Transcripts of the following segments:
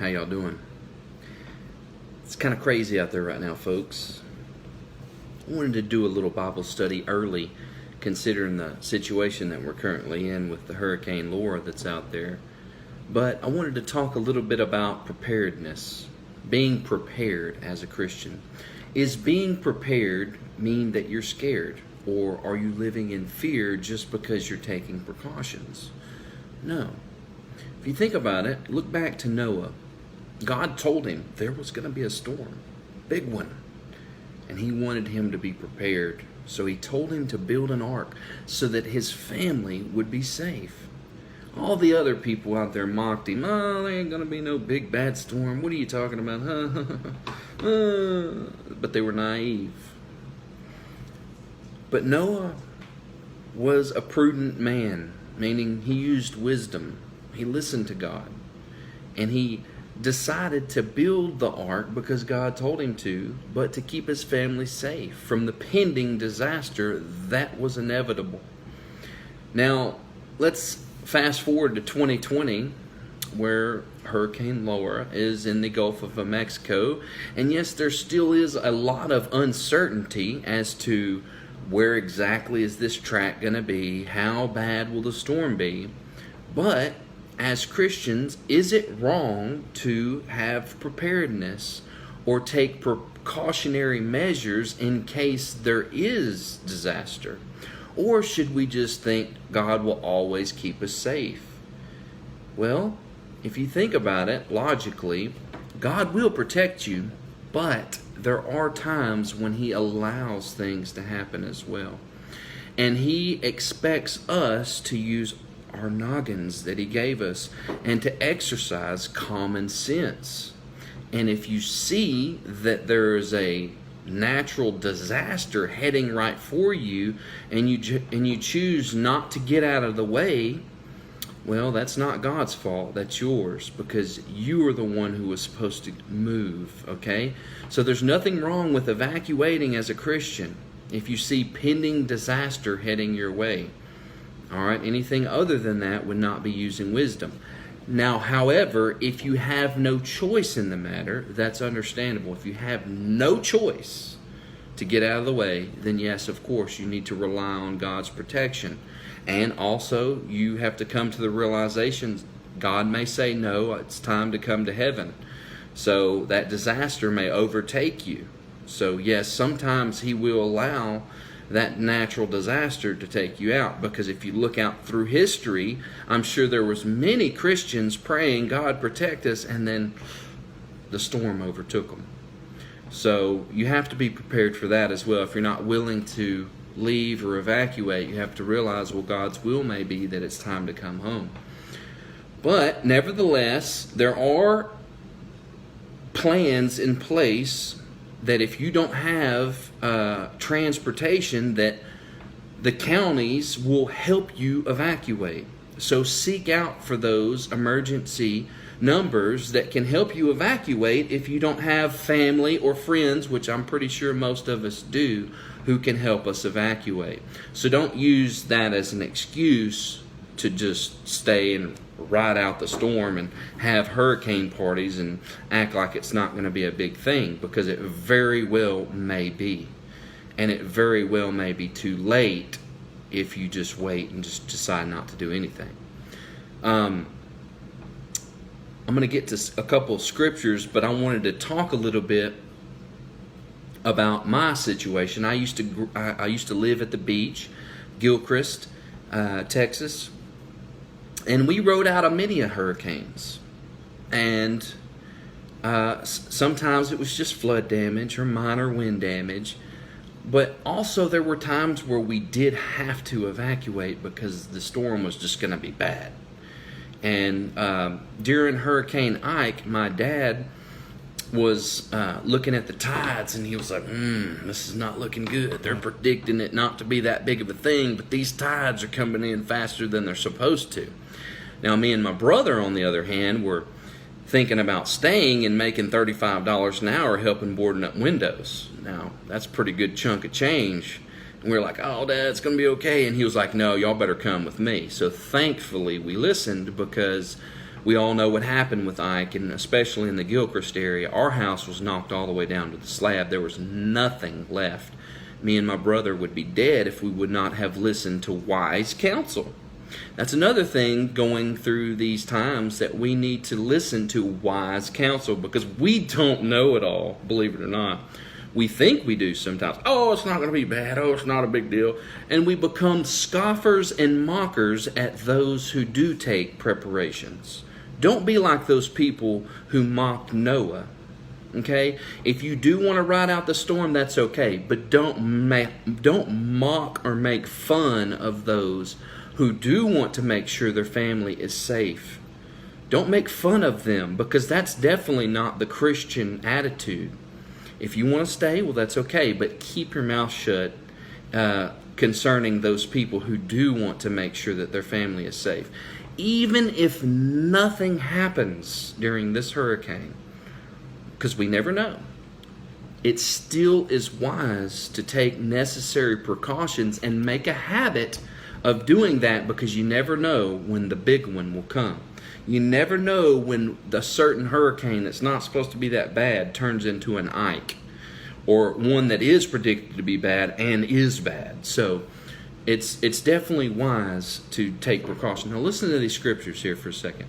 How y'all doing? It's kind of crazy out there right now, folks. I wanted to do a little Bible study early, considering the situation that we're currently in with the Hurricane Laura that's out there. But I wanted to talk a little bit about preparedness, being prepared as a Christian. Is being prepared mean that you're scared? Or are you living in fear just because you're taking precautions? No. If you think about it, look back to Noah. God told him there was going to be a storm, big one, and he wanted him to be prepared. So he told him to build an ark so that his family would be safe. All the other people out there mocked him. Oh, there ain't going to be no big bad storm. What are you talking about? But they were naive. But Noah was a prudent man, meaning he used wisdom. He listened to God. And he decided to build the ark because God told him to, but to keep his family safe from the pending disaster that was inevitable. Now, let's fast forward to 2020, where Hurricane Laura is in the Gulf of Mexico. And yes, there still is a lot of uncertainty as to where exactly is this track going to be, how bad will the storm be. But as Christians, is it wrong to have preparedness or take precautionary measures in case there is disaster? Or should we just think God will always keep us safe? Well, if you think about it logically, God will protect you, but there are times when He allows things to happen as well. And He expects us to use our noggins that He gave us and to exercise common sense. And if you see that there is a natural disaster heading right for you and you choose not to get out of the way, well, that's not God's fault. That's yours, because you are the one who was supposed to move, okay? So there's nothing wrong with evacuating as a Christian if you see pending disaster heading your way. All right, anything other than that would not be using wisdom. Now, however, if you have no choice in the matter, that's understandable. If you have no choice to get out of the way, then yes, of course, you need to rely on God's protection. And also, you have to come to the realization, God may say, no, it's time to come to heaven. So that disaster may overtake you. So yes, sometimes He will allow that natural disaster to take you out, because if you look out through history, I'm sure there was many Christians praying, God protect us, and then the storm overtook them. So you have to be prepared for that as well. If you're not willing to leave or evacuate, you have to realize, well, God's will may be that it's time to come home. But nevertheless, there are plans in place that if you don't have transportation, that the counties will help you evacuate. So seek out for those emergency numbers that can help you evacuate if you don't have family or friends, which I'm pretty sure most of us do, who can help us evacuate. So don't use that as an excuse to just stay and ride out the storm and have hurricane parties and act like it's not going to be a big thing, because it very well may be. And it very well may be too late if you just wait and just decide not to do anything. I'm going to get to a couple of scriptures, but I wanted to talk a little bit about my situation. I used to live at the beach, Gilchrist, Texas. And we rode out of many hurricanes. And sometimes it was just flood damage or minor wind damage. But also there were times where we did have to evacuate because the storm was just going to be bad. And during Hurricane Ike, my dad was looking at the tides, and he was like, this is not looking good. They're predicting it not to be that big of a thing, but these tides are coming in faster than they're supposed to. Now, me and my brother, on the other hand, were thinking about staying and making $35 an hour helping boarding up windows. Now, that's a pretty good chunk of change. And we were like, oh, Dad, it's going to be okay. And he was like, no, y'all better come with me. So thankfully, we listened, because We all know what happened with Ike, and especially in the Gilchrist area. Our house was knocked all the way down to the slab. There was nothing left. Me and my brother would be dead if we would not have listened to wise counsel. That's another thing going through these times, that we need to listen to wise counsel, because we don't know it all, believe it or not. We think we do sometimes. Oh, it's not going to be bad. Oh, it's not a big deal. And we become scoffers and mockers at those who do take preparations. Don't be like those people who mocked Noah. Okay? If you do want to ride out the storm, that's okay. But don't mock or make fun of those who do want to make sure their family is safe. Don't make fun of them, because that's definitely not the Christian attitude. If you want to stay, well, that's okay, but keep your mouth shut concerning those people who do want to make sure that their family is safe. Even if nothing happens during this hurricane, because we never know, it still is wise to take necessary precautions and make a habit of doing that, because you never know when the big one will come. You never know when the certain hurricane that's not supposed to be that bad turns into an Ike, or one that is predicted to be bad and is bad. So it's definitely wise to take precaution. Now listen to these scriptures here for a second.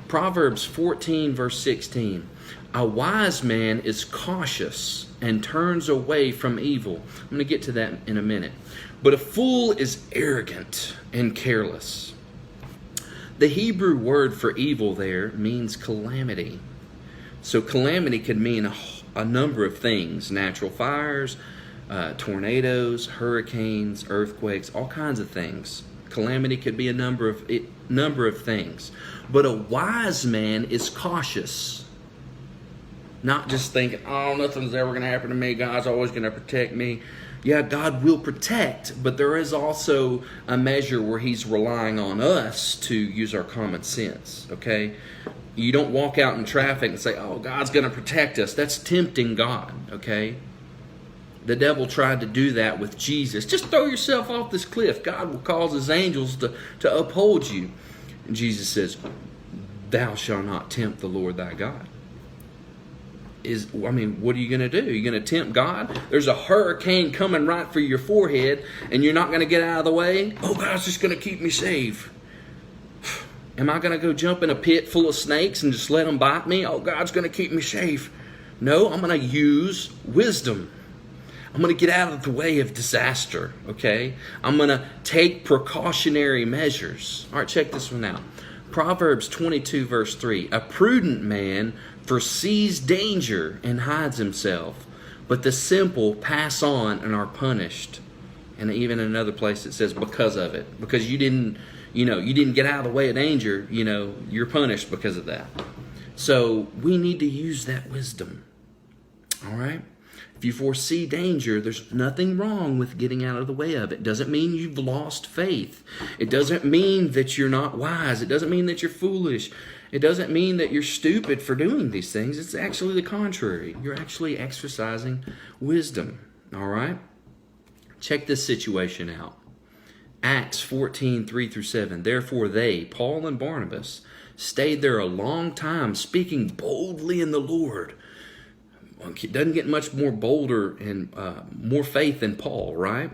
Proverbs 14 verse 16. A wise man is cautious and turns away from evil. I'm going to get to that in a minute. But a fool is arrogant and careless. The Hebrew word for evil there means calamity. So calamity could mean a number of things. Natural fires, tornadoes, hurricanes, earthquakes, all kinds of things. Calamity could be a number of things. But a wise man is cautious. Not just thinking, oh, nothing's ever going to happen to me. God's always going to protect me. Yeah, God will protect, but there is also a measure where He's relying on us to use our common sense, okay? You don't walk out in traffic and say, oh, God's going to protect us. That's tempting God, okay? The devil tried to do that with Jesus. Just throw yourself off this cliff. God will cause His angels to uphold you. And Jesus says, thou shalt not tempt the Lord thy God. What are you going to do? Are you going to tempt God? There's a hurricane coming right for your forehead, and you're not going to get out of the way? Oh, God's just going to keep me safe. Am I going to go jump in a pit full of snakes and just let them bite me? Oh, God's going to keep me safe. No, I'm going to use wisdom. I'm going to get out of the way of disaster, okay? I'm going to take precautionary measures. All right, check this one out. Proverbs 22 verse 3. A prudent man foresees danger and hides himself, but the simple pass on and are punished. And even in another place it says because of it. Because you didn't get out of the way of danger, you're punished because of that. So we need to use that wisdom. All right? If you foresee danger, there's nothing wrong with getting out of the way of it. It doesn't mean you've lost faith. It doesn't mean that you're not wise. It doesn't mean that you're foolish. It doesn't mean that you're stupid for doing these things. It's actually the contrary. You're actually exercising wisdom. All right? Check this situation out. Acts 14, 3-7. Therefore they, Paul and Barnabas, stayed there a long time, speaking boldly in the Lord. It doesn't get much more bolder and more faith than Paul, right?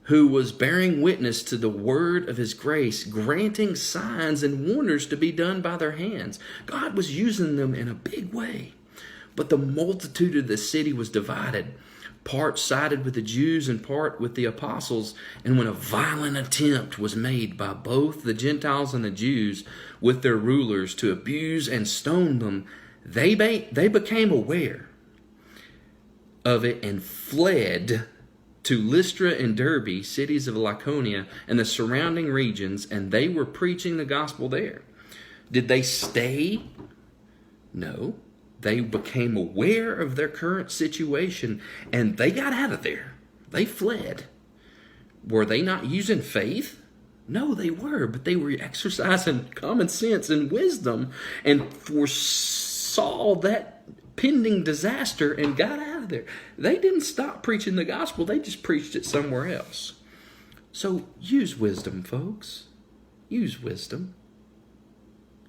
Who was bearing witness to the word of His grace, granting signs and wonders to be done by their hands. God was using them in a big way. But the multitude of the city was divided. Part sided with the Jews and part with the apostles. And when a violent attempt was made by both the Gentiles and the Jews with their rulers to abuse and stone them, they became aware of it and fled to Lystra and Derbe, cities of Lycaonia and the surrounding regions, and they were preaching the gospel there. Did they stay? No. They became aware of their current situation, and they got out of there. They fled. Were they not using faith? No, they were, but they were exercising common sense and wisdom and foresaw that pending disaster and got out of there. They didn't stop preaching the gospel. They just preached it somewhere else. So use wisdom, folks. Use wisdom.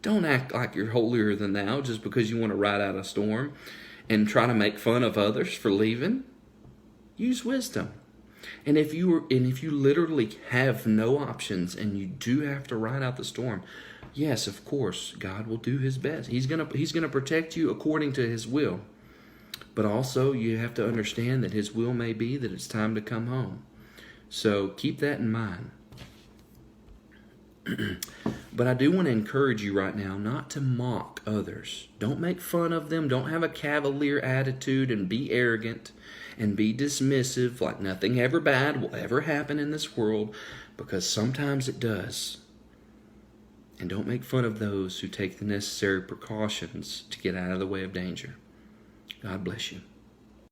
Don't act like you're holier than thou just because you want to ride out a storm and try to make fun of others for leaving. Use wisdom. And if you literally have no options and you do have to ride out the storm, yes, of course, God will do his best. He's gonna protect you according to his will. But also you have to understand that his will may be that it's time to come home. So keep that in mind. But I do want to encourage you right now not to mock others. Don't make fun of them. Don't have a cavalier attitude and be arrogant and be dismissive like nothing ever bad will ever happen in this world, because sometimes it does. And don't make fun of those who take the necessary precautions to get out of the way of danger. God bless you.